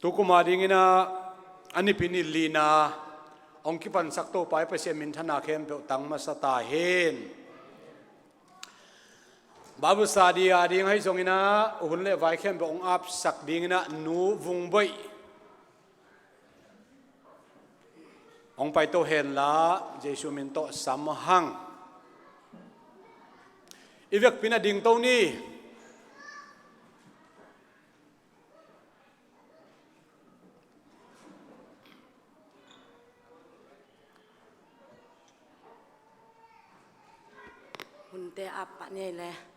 tukuma dingina ani pinilina ong kipan sakto pai pa semin thana khem pe tang ma sata hen babu sadi ading hai songina hunle vai khem pe ong ap sak dingina nu vung boi ong pai to hen la jesu min to samhang ivek pina ding to ni hunte apa ni le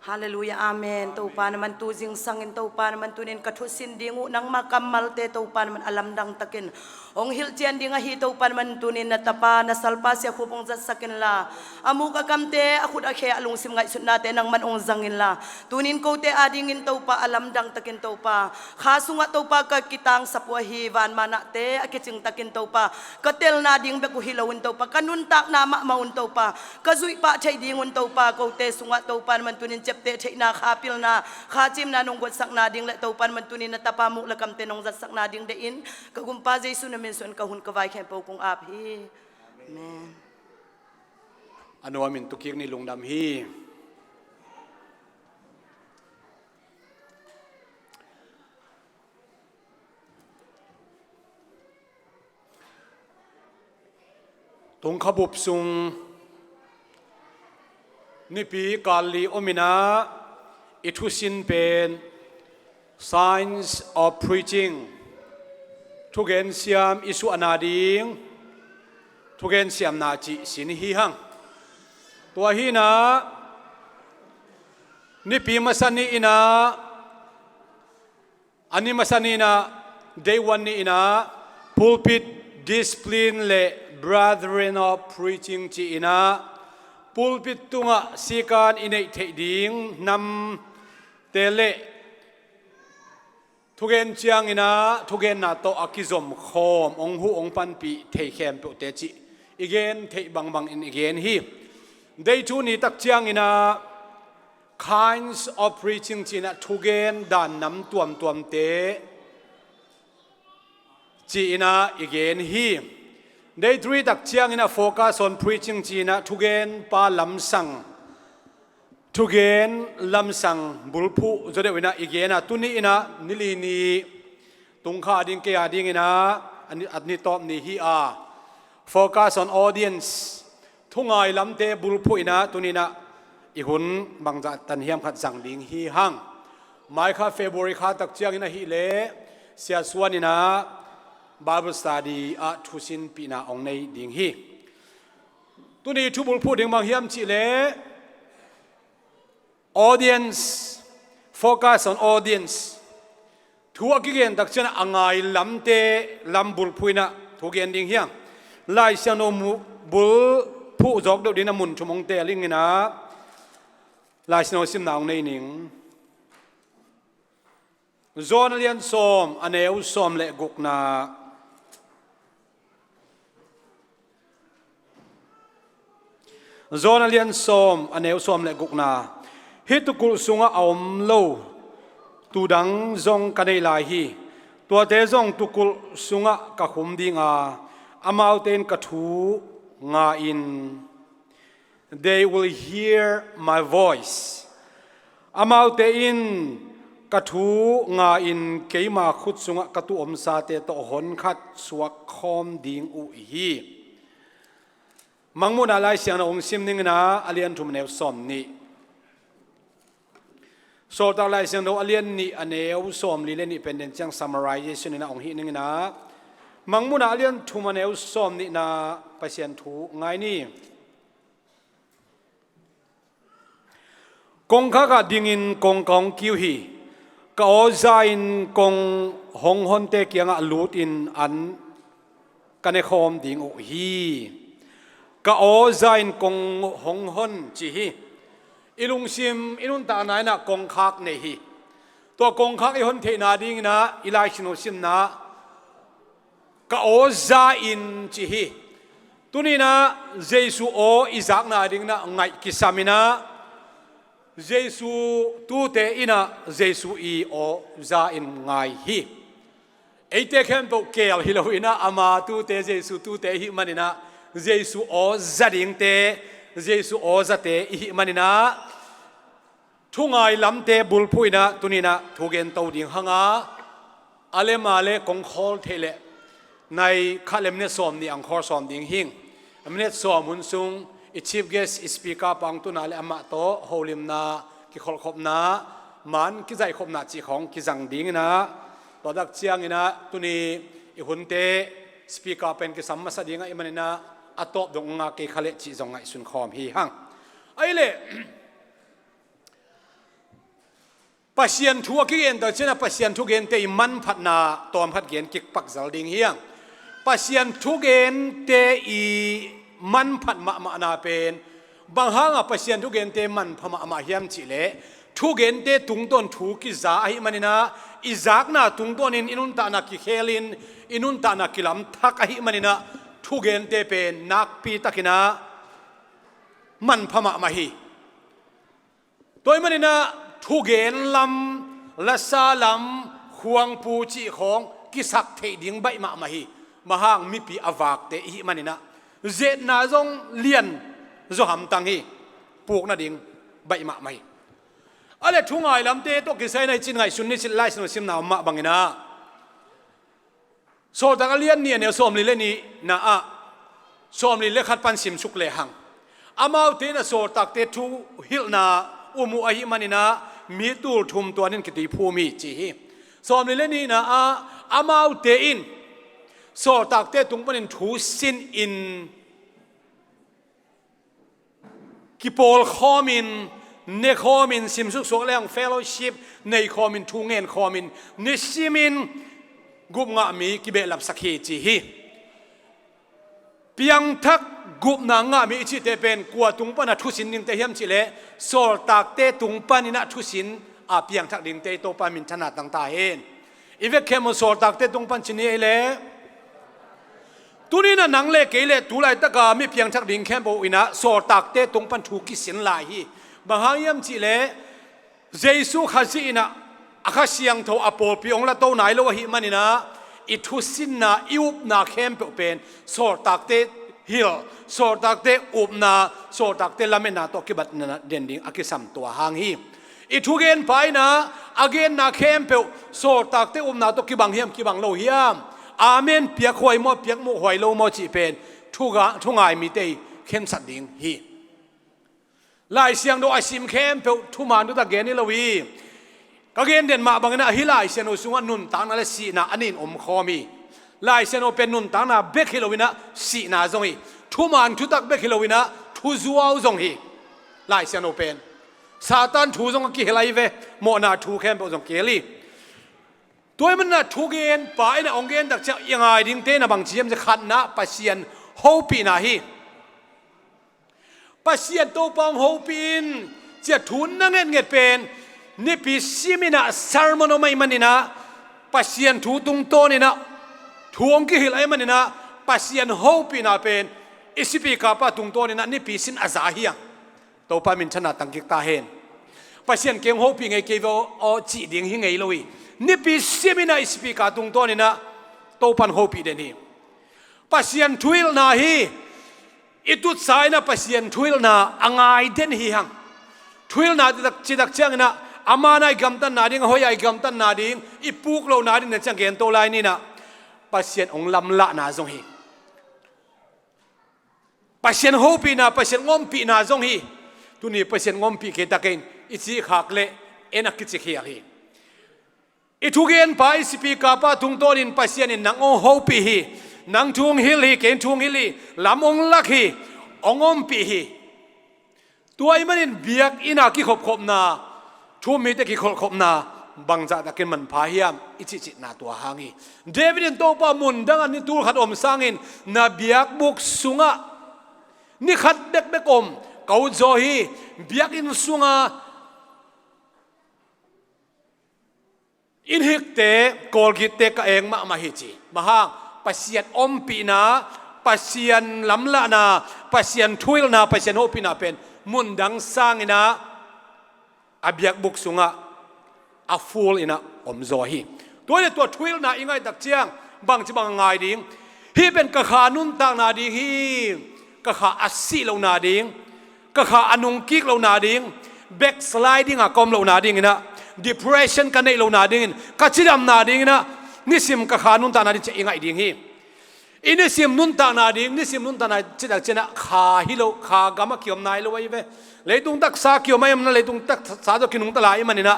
haleluya amen to pa naman tu jing sangin to pa naman tunin kathusin dingu nang makamal te to pa naman alam dang takin ong hiltian dinga hi to pa naman tunin na tapa na salpa sia khupong zat sakin la amu ka kamte akut akhe alung sim ngai sut nate nang man ong zangin la tunin ko te adingin to pa alam dang takin to pa khasunga to pa ka kitang sapwa hi van mana te akiching takin to pa katel na ding be ku hilawin to pa kanun tak na ma maun to pa kazui pa thai dingun to pa ko te sunga to pa naman tunin te thei na khapil na khachim na nong got sak na ding le to pan man tunin na tapa mu la kam te nong zat sak na ding de in ka gumpa jesu na menson ka hun ka vai khem po kong ap hi amen anu amin tukik ni lungdam hi tung khabup sung nipi kali omina ithusin pen signs of preaching thugen siam isu anading thugen siam na chi sin hi hang tua hi na nipi masani ina ani masani na day one ni ina pulpit discipline le brethren of preaching chi ina pulpit tunga sikan inei thei ding nam tele thugen chiang ina thugen na to akizom khom ong hu ong pan pi thei khem pe te chi igen thei bang bang in igen hi dei chu ni tak chiang ina kinds of preaching china thugen dan nam tuam tuam te chi ina igen hi Day 3 tak chiang ina focus on preaching china thugen pa lamsang thugen lamsang bulphu jode wina igena tuni ina nili ni tungkha ding ke ading ina adni top ni hi a focus on audience thungai lamte bulphu ina tunina ihun bangja tan hiam khat sang ding hi hang mai kha February kha tak chiang ina hi le sia suan ina Bible study a thusin pina ong nei ding hi tuni thubul phu ding bang hiam chi le audience focus on audience thu akigen tak chana angai lamte lambul phuina thugen ding hiam lai siano mu bul phu jok do dina mun thumong te lingina lai siano sim naung nei ning zonalian som aneu som le gukna zonalian som aneu som le gukna hitukul sunga aum lo tudang zong kanei lai hi tua te zong tukul sunga ka khum dinga amauten ka thu nga in they will hear my voice amaute in ka thu nga in keima khut sunga ka tu om sa te to hon khat suak khom ding u hi mangmun alai siang na ong sim ning na alian thum ne som ni so ta lai siang no alian ni aneu som li le ni pendant chang summarization na ong hi ning na mangmun alian thum aneu som ni na pasien thu ngai ni kong kha ka dingin kong kong kiu hi ka o zain kong hong hon te kianga lut in an kane khom ding u hi ka o zain kong hong hon chi hi ilung sim inun ta nai na kong khak nei hi to kong khak i hon the na ding na ilai sino sim na ka o za in chi hi tunina jesu o izak na ding na ngai kisamina jesu tu te ina jesu i o za in ngai hi เตะเข้มปุกเกลฮิโลอินะอามาตูเตเจสุตูเตหิมันนะเจสุโอจัดิงเตเจสุโอจัเตหิมันนะทุ่งไอลำเตบุลพุยนะตุนีนะทุกเกนตัวดิ่งหังอาอะไรมาเลกงคอลเทเลในข้าเลมเนสอมนี่อังคอร์สอมดิ่งหิงเมเนสอมหุนซุงchief guest speaker ปังตุนาเลอามาโตโฮลิมนากิขอลขบนามันกิใจขบนาจีของกิจังดิ่งนะตอดักเชียงนะตุนีอีหุ่นเตสปีกเกอร์เป็นกิสัมมาสดิ่งไอ้มันนะอัตบดงงาเกขเลจีจงไงสุนคอมฮีหังไอ้เล่ปัศยันทัวกิเอนตัวเช่นปัศยันทุกเอนเตยมันพัดนาตอมพัดเกนกิกปักจัลดิ่งเฮียงปัศยันทุกเอนเตอีมันพัดมานาเป็นบางห้างปัศยันทุกเอนเตมันพมาเฮียมจิเลทุกเอนเตตุงต้นถูกิจาไอ้มันนะอิจากนาตุงต้นอินุนตานากิเคลินอินุนตานากิลำทักไอ้มันนะทุกเอนเตเป็นนักปีตักินะมันพมาฮีตัวมันนะทุกเอนลำละซาลำห่วงปูจีของกิสักเทดิ่งใบมาฮีมาห้างมีปีอวากเตอิมันนะเจตนาจงเลียนจงหำตังฮีปลูกนาดิ่งใบมาฮีอะไรทุ่งไอลำเตตัวกิใส่ในจินไงสุนนิสิไลส์นสิมนาวมาบังนะโซตักเลียนเนี่ยสอมลิเลนี่นะอะสอมลิเลขัดปันสิมสุกเลหังอามาเตนะโซตักเตทูฮิลนาอุมุอาฮิมันนะมีตูลทุมตัวนี้กิติภูมิจีสอมลิเลนี่นะอะอามาเตอินโซตักเตตุงปันทูสินอินกิโปลคอมินเนคอมินสิมสุกสวกแรงเฟลโลชิพในคอมินทุงเงินคอมินนิชิมินกุบงามีกิเบลับสักฮีจีฮีเพียงทักกุบนางามีจิตเป็นกัวตุงปนัทุสินนิงเตเฮียมจิเลโซลตากเตตุงปนินัทุสินอาเพียงทักดิงเตโตปามินธนาต่างตาเฮนอีเวกเคมโซลตากเตตุงปันชินีเลตุนี้นะนังเลกเกเลตุไลตะกามีเพียงทักดิงแคมโบอินะโซลตากเตตุงปันทุกิสินลายฮีบางยามจิเลเจสุขัดสินะอาคาเสียงโทอปอลปีองละโตไหนโลหิมันนะอิทุสินนะอิอุบนาเข้มเป็นโซตักเตฮิลโซตักเตอุบนาโซตักเตลาเมนาโตกิบัตนะเดนดิงอากิสัมตัวหางฮีอิทุเกนไปนะอาเกนนาเข้มเป็นโซตักเตอุบนาโตกิบังเฮียมกิบังโลหิมอาเมนเปียกหอยมอเปียกมุหอยโลมอจีเป็นทุกงายมีเตเข้มสัตดิงฮีลายเสียงโดไอซิมเข้มเปทุมานุตะเกนิลวีก็เกณฑ์เด่นมาบางนะฮิลายเสียงโอสุงนุนตางนั่นสีนาอันนี้อมคอมีลายเสียงโอเป็นนุนตางนาเบคิโลวินะสีนาจงฮีทุมานุตักเบคิโลวินะทุจัวจงฮีลายเสียงโอเป็นซาตานทุจงกิเฮลัยเวโมนาทุเข้มเปจงเกลีตัวมันนะทุเกณฑ์ไปนะองเกณฑ์ตักจะยังไงดิ้งเตนะบางทีมันจะขัดนะปัสเซียนโฮปีนาฮีปัสยันโตปังโฮปินจะทุนนั่งเงินเป็นนี่ปีซิมินะซาร์มโนไม่มันนี่นะปัสยันทุตุงโตนี่นะทวงกิฮิลไอมันนี่นะปัสยันโฮปินะเป็นอิสิปีกาปะตุงโตนี่นะนี่ปีสินอาซาฮียโตปามินชนะตังกิกตาเฮนปัสยันเก่งโฮปิไงเกี่ยวอจีดิ่งหิงไงลุยนี่ปีซิมินะอิสิปีกาตุงโตนี่นะโตปันโฮปิเดนี่ปัสยันทุยลนาฮีitu sai na pasien thuil na angai den hi hang thuil na chidak chang na amana gamtan na ding hoyai gamtan na ding ipuk lo na ding na chang gen to lai ni na pasien ong lam la na zong hi pasien hopi na pasien ngom pi na zong hi tu ni pasien ngom pi ke taken ichi khak le enak ki chi khia hi itu gen pai sipi ka pa tung ton in pasien in nang ong hopi hi nang tung hil hi ken tung hil hi lam ong lak hi ongom pi hi tuai manin biak ina ki khop khop na thu mi te ki khop khop na bangza ta ken man pha hiam ichi chi na tua hangi david to pa mun dang an ni tur khat om sangin na biak buk sunga ni khat dek dek om kau zo hi biak in sunga in hik te kol git te ka eng ma hi chi mahang pasien om pi na pasien lamla na pasien thuil na pasien hopi na pen mundang sang ina abyak buk sunga a full ina om zo hi ตัวเนี่ยตัวทวิลนะยังไงตักเจียงบางจะบางง่ายดิ้งฮีเป็นกะขานุ่นต่างนาดิ้งฮีกะขาอัศสีเหล่านาดิ้งกะขาอนุงกิกเหล่านาดิ้งbacksliding อะกอมเหล่านาดิ้งนะ depression กันในเหล่านาดิ้งกัจจิดำนาดิ้งนะนิสิมกะขานุ่นต่างนาดิ้งจะยังไงดิ้งฮีอินิสิมนุ่นต่างนาดิ้งนิสิมนุ่นต่างนาจิดักเจนะขาฮิโลขากามะเกี่ยมนายโลไว้เว้เลยตุงตักสาเกี่ยวไม่มันเลยตุงตักสาตัวกินุงตลายมันนี่นะ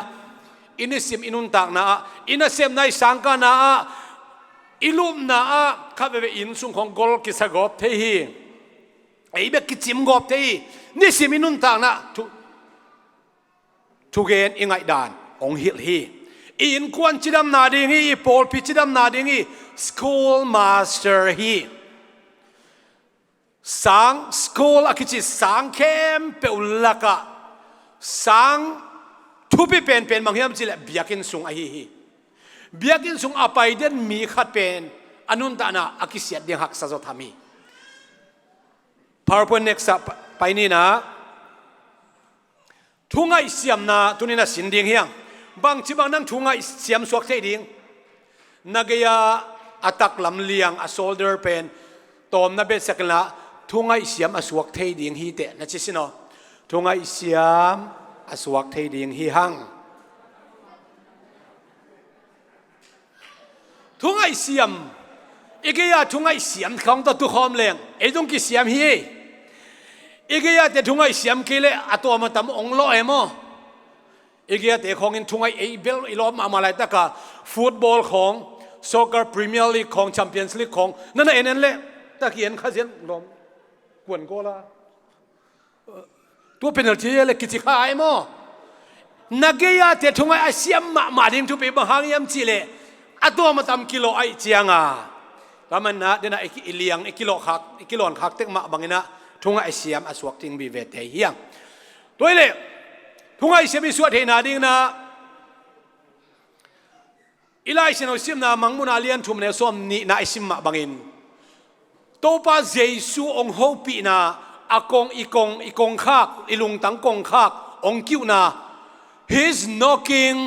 อินิสิมอินุนต่างนะอินเซมนายสังกานะอิลุมนะข้าไปอินสุงของกอลกิสกอบเทียไอ้เบกกิจิมกอบเทียนิสิมินุนต่างนะทุเกนยังไงด่านองฮิลฮีอินควนจิดำนาดิงีปอลพิจิดำนาดิงีสคูลมาสเตอร์ฮีสังสคูลอากิจิสังเข้มเปอุลกะสังทุบเป็นบางอย่างจิเลเบียกินสุงไอฮีเบียกินสุงอาไปเดินมีขัดเป็นอนุนตานะอากิเสียดเดียงหักสะจดทามี PowerPoint next ไปนี่นะทุ่งไอเสียมนะตุนี่นะสินเดียงเฮียงบางที่บางนั่งทุ่งไอเสียมสวกเทดิงนักยาอัตักลำเลียงอโซลเดอร์เป็นตอมนับเบสกันละทุ่งไอเสียมอสวกเทดิงฮีเตนะจิสิโนทุ่งไอเสียมอสวกเทดิงฮีหังทุ่งไอเสียมอีกอย่างทุ่งไอเสียมของตัวตุคอมเลียงไอ้ตรงกี่เสียมฮีอีกอย่างแต่ทุ่งไอเสียมกี่เล่อตัวมันทำองล้อเอโมอีกอย่างแต่ของอินทุ่งไอเอเบลอีล้อมมาอะไรตะกะฟุตบอลของซ็อกเกอร์พรีเมียร์ลีกของแชมเปี้ยนส์ลีกของนั่นเองนั่นแหละตะเกียนข้าเสียนล้อมกวนโกละตัวเป็นอะไรเลยกิจขายโมนักยาแต่ทุ่งไอเสียมมาดิ้งทุบไปบางหางยามจีเล่อตัวมันทำกิโลไอเจียงอ่ะแล้วมันนะเดี๋ยวนะไอ้เลี้ยงไอ้กิโลขักไอ้กิโลนขักเต็กมาบางนะทุ่งไอเสียมอสวกติงบีเวทเฮียงตัวเล่ทุ่งไอเสียมมีส่วนเทนาดิ้งนะอีไลเซนอซิมนะมังมุนาเลียนทุ่มเนส้มนี่นะไอซิมมาบางอินตัวป้าเจซูองโฮปีนะอากงอีกงขักอีลุงตังกงขักองคิวนะ He's knocking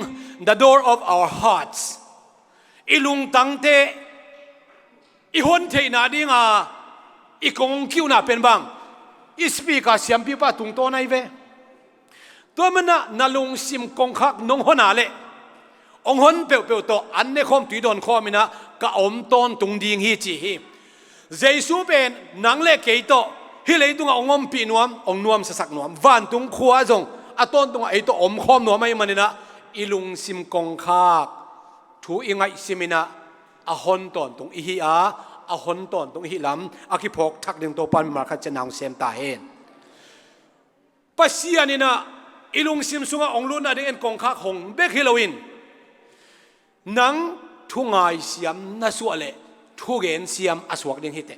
the door of our heartsอีลุงตังเตอีคนเทนาดิ้งอีกงคิวนะเป็นบางอีสปีกาเสียมปีป้าตุงโตในเวตัวมันน่ะนาลุงซิมกงขักนงหนาเล่องหนเปียวโตอันนี้คอมตุยโดนคอมินะกะอมต้นตุงดิ้งฮีจีฮีเจสูเป็นนังเล่เกยโตฮิเลยตุงองมปีนวมองนวมสักนวมวันตุงขัวจงอต้นตุงไอโตอมคอมนวมไม่มันนี่นะอีลุงซิมกงขักทูอิงไอซิมินะอหนต้นตุงอีฮีอหนต้นตุงฮีลำอากิพกทักดึงตัวปันมาคัจะนางเซมตาเฮนปัสยานี่นะอีลุงซิมสุงองลุนอะเดงกงขักหงเบกฮิโลวินนังทุ่งไอเสียมน่าสวะเล่ทุเกนเสียมอสวกดิ้งฮิตเต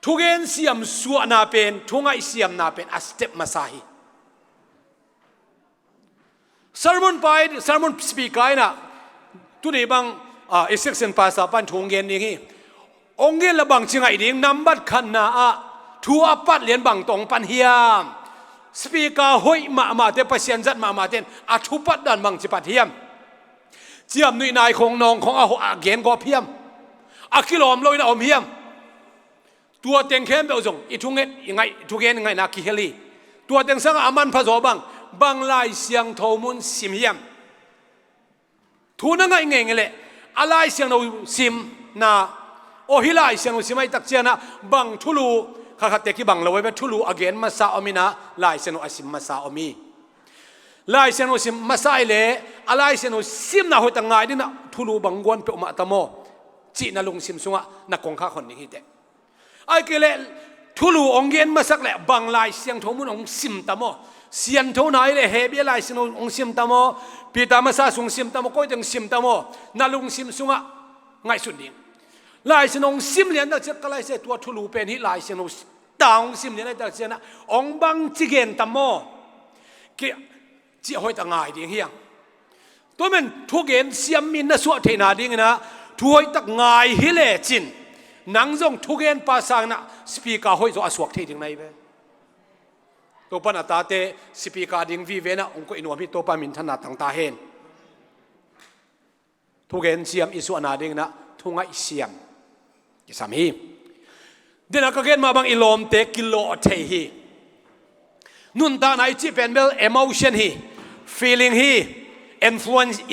ทุเกนเสียมสวะนาเป็นทุ่งไอเสียมนาเป็นอสเต็ปมาซาฮีซาร์มอนไปซาร์มอนสปีกายนะตุนี้บางเอเซ็กเซนภาษาปันทุ่งเกนดิ้งฮีองเกนละบางจิงไอดิ้งนัมบัดขันนาทัวปัดเลียนบางตองปันเฮียมสปีกาหอยมาเตปเซียนจัดมาเตนอาทุปัดดันบางจิปัดเฮียมเจียมนุยนายของนองของอาเกนก็เพียมอากิโลมลอยนะอมเพียมตัวเต็งเข้มเบลจงอีทุ่งเงินยังไงทุกเงินยังไงนักกิเฮลีตัวเต็งสังอามันผสมบางลายเสียงทมุนสิมเฮียมทูนั่งไงเงี้ยเลยอะไรเสียงเราสิมนาโอฮิลายเสียงเราสิมไอตักเจียนะบางทุลูข้าขัดเตกิบังเราไว้เป็นทุลูอาเกนมาซาอมินะลายเสียงเราสิมมาซาอมีลายเสียงเราสิมมาซาเล่อะไรเสียงเราสิมนะหัวตั้งไงดินะทุลูบังกวนเปอมาตโมจีน่าลงซิมซุงะนักกงข้าคนนี้ฮิตเตไอ้เกลทุลูองเงินมาสักแหละบางลายเสียงทมุนองซิมตามโมเสียงเท่าไหนเลยเฮบีลายเสียงองซิมตามโมปีตามาซาซุงซิมตามโมก็ยังซิมตามโมน่าลงซิมซุงะง่ายสุดดิ่งลายเสียงองซิมเลียนแต่จะกลายเสียตัวทุลูเป็นฮิลายเสียงองตาองซิมเลียนแต่จะนะองบังจิเกนตามโมเกี่ยจีหอยต่างง่ายดิ่งเฮียงตัวมันทุกเงินเสียมินน่ะสวดเทนาดิ่งนะถวยตักง่ายฮิเลจินนังจงทุกเอ็นภาษานะสปีกาหอยจะอสวกเทถึงไหนเว้ตัวปนัตตาเตสปีกาดิ่งวีเวนะองค์ก็อินวมิตัวปามินธนาต่างตาเห็น ทุเกนเสียมอิสุนาดิ่งนะทุ่งไอเสียมกิสามีเดินก็เกนมาบางอิลอมเตกิโลเทฮีนุนตาไหนจีเป็นเบล emotion ฮี feeling ฮี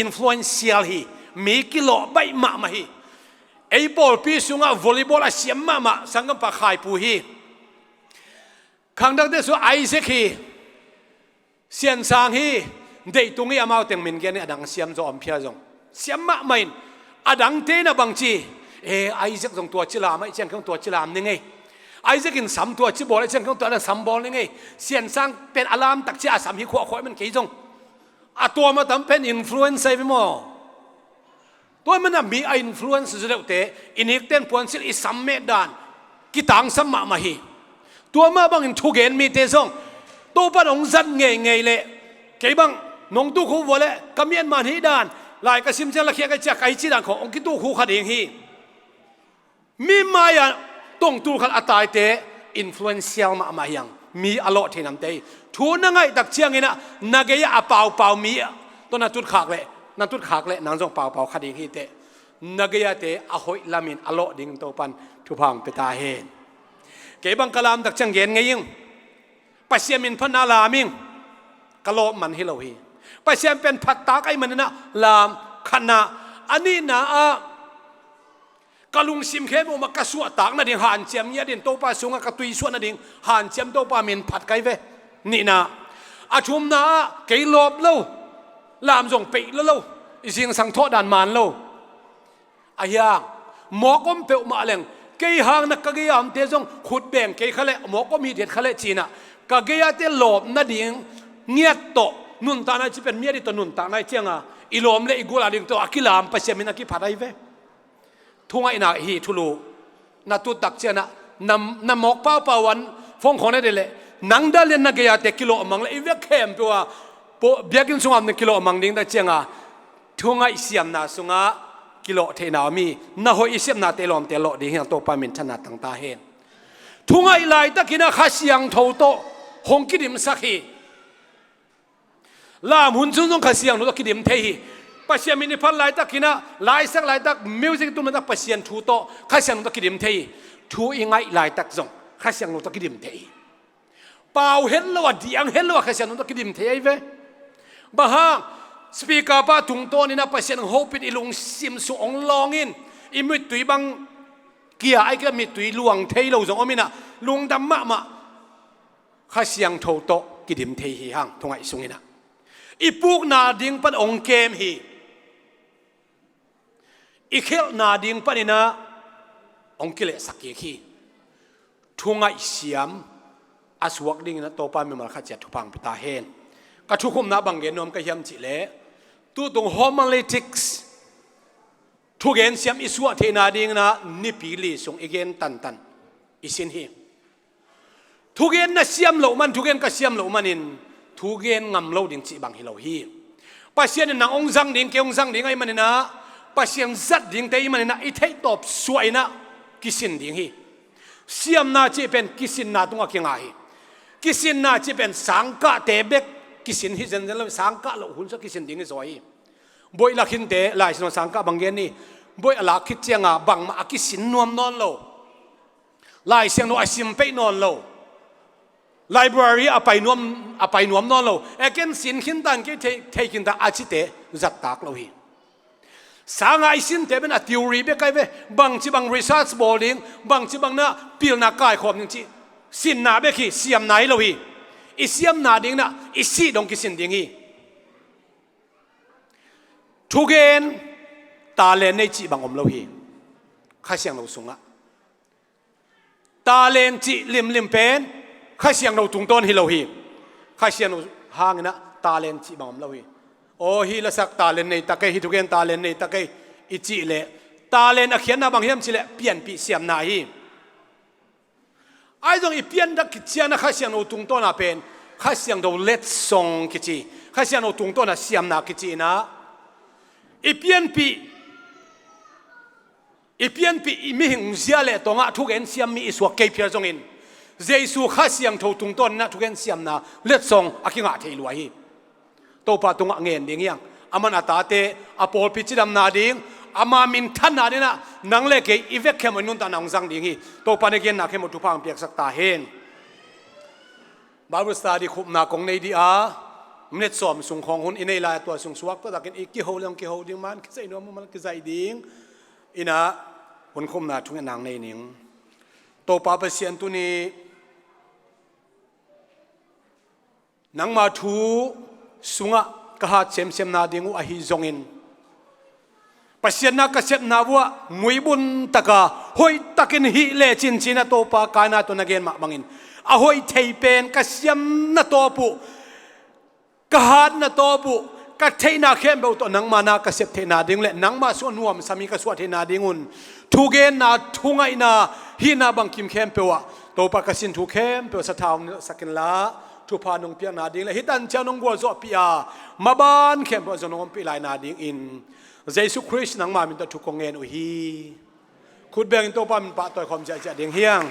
influential ฮีมีกิโลใบมามาฮีไอ้บอลปีสุงะวอลเลย์บอลอาเซียมมาสังกัมปะขายปูฮีขังดักเดสุไอเซคีเซียนสางฮีเดตุงฮีอามาเต็งมินเกนี่อดังเซียมจอมเพียจงเซียมมาไม่อดังเตนะบางจีไอเซกจงตัวจิลามไอเซียนของตัวจิลามนี่ไงไอเซกินสามตัวจิบอลไอเซียนของตัวนั้นสามบอลนี่ไงเซียนสางเป็นอารามตักจีอาสามฮีขวามันกี่จงตัวมาทำเป็นอินฟลูเอนเซอร์ไปมั้งตัวมันน่ะมีอินฟลูเอนซ์จะเด็กเตะอินิกเต้นพวนสิอิสัมเมดานกิตังสัมมามาฮีตัวมาบางอินทุเกนมีเตซงตัวปันองจันเงยเงยเลยเกี่ยบังนงตุคูวเลยกำยันมันฮีดานลายกระซิมเจละเคียกจะไกจีดานขององคิตุคูขัดเองฮีมีมาอย่างตรงตูขัดอัตายเตะอินฟลูเอนเซียลมาอย่างมีอโลที่นำเตะทูนั่งไงตักเชียงนี่นะนักเกยอาเปล่ามีตัวนั้นตุดขากเลยนั่นตุดขากเลยนางจงเป่าขัดเองฮีเตะนักเกยเตะอโหยลามินอโลดิ่งตัวปันทุพังเปตาเฮนเก็บังกลามตักเชียงเย็นไงยิ่งปัสเซียมินพันนาลามิงกะโลมันฮิโลฮีปัสเซียมเป็นพัตตากไอมันนะลามขณะอันนี้นะกะลุงซิมเข้มมากระสวตากนั่นเองหันเจียมเนี่ยเด่นโตปาสุงกะตุยส่วนนั่นเองหันเจียมโตปามินพัดไกเวนี่นะอาชุมนะเกยลบเล่าลามจงเปย์เล่าอีสิงสังทอดานมันเล่าอายาหมอก็เปย์มาเล่งเกยหางนักกะเกยามเตจงขุดแบ่งเกยขะเลหมอก็มีเด็ดขะเลจีน่ะกะเกยเตลบนั่นเองเงียโตนุนตานาจิเป็นเมียดิตนุนตานาเจียงอีลมเลอีกุลาดิงโตอากิลามปัสเซียมินักกิพัดไอเวทุ่งไอนาฮีทุลูนาตุตักเจนะนำหมอกเป้าวันฟงของนั่นเดลนังดาเลนนักเกียร์เตกิโลมังเลยอีเวกเข้มตัวโปเบียกินสุงามนึกกิโลมังดิ้งตาเจียงทุ่งไอเสียมนาสุงากิโลเทนามีนาหอยเสียมนาเตลอมเตลอดิ้งยังโตปามินชนะตั้งตาเห็นทุ่งไอลายตะกินะข้าเสียงโตโตหงกิดิมสักฮีลามุนซุนงข้าเสียงโตกิดิมเทฮีปัสเซียมินิพันลายตะกินะลายสักลายตะมิวสิกตุ้มนักปัสเซียนทูโตข้าเสียงโตกิดิมเทฮีทูอิงไอลายตะจงข้าเสียงโตกิดิมเทฮีเป่าเห็นแล้วว่าดีอังเห็นแล้วว่าข้าเสียงโตกิดิมเทฮีเวบ้าฮะสปีกาป้าตุงโตนี่นะปัสเซียนโฮปิดอิลุงซิมสุองลองอินอิมิตุยบังเกียไอ้ก็มิตุยลวงเทย์เราจงอมินะลวงดำมาข้าเสียงโตโตกิดิมเทฮีฮังทงไอสุงินะอีปุกนาดิ่งปันองเกมฮีอีเคลนาดิ่งปันนี่นะองกิเลสกิคีทุ่งไอเสียมอาสวกดิ่งนะโตปามีมาขัดเจ็ดทุพังพิตาเฮนกระทุกคุมนะบังเกนนอมก็ยังจิเลตัวตรง homiletics ทุกเกนเสียมอิสวะเทนาดิ่งนะนิพิลีส่งอีเกนตันอิสินฮีทุกเกนนะเสียมเหลามันทุกเกนก็เสียมเหลามันนินทุกเกนงำเหลาดิ่งจีบังฮิเหลาฮีปัสเซียนนางองจังดิ่งเกี่ยงจังดิ่งไอมันนะปัสเซียนจัดดิ่งเตยมันนะอีเทตอบสวยนะกิสินดิ่งฮีเสียมนาจีเป็นกิสินนาตุงะเกียงไอกิสินนาจีเป็นสังกะเตเบกกิสินฮิเซนเดลสังกะเหลาหุ่นสักกิสินดิ่งสวยบ่อยลักหินเตลายสนสังกะบังเกนนี่บ่อยลักคิดเจียงบังมากิสินนวมนอนโลลายเสียงโนไอซิมเปนอนโลlibrary อไปนวมนอนเราเอเกนสินขินตันกี่เทกินตาอาชิเตจัดตากเราฮีสางไอสินเตเป็นทีโอรีเบกไอเวบางจีบาง research bowling บางจีบางน่ะพิลนักกายขอบนึงจีสินนาเบกีเสียมไหนเราฮีอีเสียมนาดิ่งน่ะอีสีดงกิสินดิ่งฮีทุกเกนตาเลนในจีบางอมเราฮีข้าเสียงเราสูงอ่ะตาเลนจีลิมเป็นข้าเสียงเราตุงต้นฮิโลฮีข้าเสียงเราห่างนะตาเลนจีบอมเราฮีโอ้ฮิละสักตาเลนในตะเกยฮิทุเกนตาเลนในตะเกยอิจิเลตาเลนอเขียนนะบางเฮียมจิเลเปลี่ยนปีเสียมนาฮีไอ้ตรงอีเปลี่ยนดักกิจนะข้าเสียงเราตุงต้นอ่ะเป็นข้าเสียงเราเล็ดทรงกิจิข้าเสียงเราตุงต้นอ่ะเสียมนากิจินะอีเปลี่ยนปีมีหิงเสียเลตรงอ่ะทุกเอ็นเสียมมีอิสวกเกยเพียร์จงอินเจสุข้าเสียงทูตุงต้นนะทุกเอ็นเสียมนะเล็ดทรงอากิงะเทลวยโตปาตุงะเงินดิ่งยัง aman atate apol pichidam na ding ama min than na dina nang le ke ivek khem nun ta nang jang ding hi to panegen na khem tu phang piak sak ta hen Bible study khup na kong nei di a mnet som sung khong hun inei la to sung suak to dakin ki ho lang ki ho ding man ki sai no man ki sai ding ina hun khum na thung nang nei ning to pa pa sian tu ni nang ma thu sunga ka ha chem sem na dingu a hi zongin pasian na ka sep na wa muibun taka hoi takin hi le chin china to pa kana to nagen ma bangin a hoi thei pen ka siam na to pu ka hat na to pu ka thei na khem be to nang ma na ka sep thei na ding le nang ma so nuam sami ka so thei na dingun thu gen na thunga ina hi na bang kim khem pe wa to pa ka sin thu khem pe sa thau sakin la thu pa nong piang na ding le hitan cha nong go zo pia ma ban khem bo zo nong pi lai na ding in Jesus Christ nang ma min ta thu ko ngen u hi khut beng to pa min pa toy khom ja ja ding hiang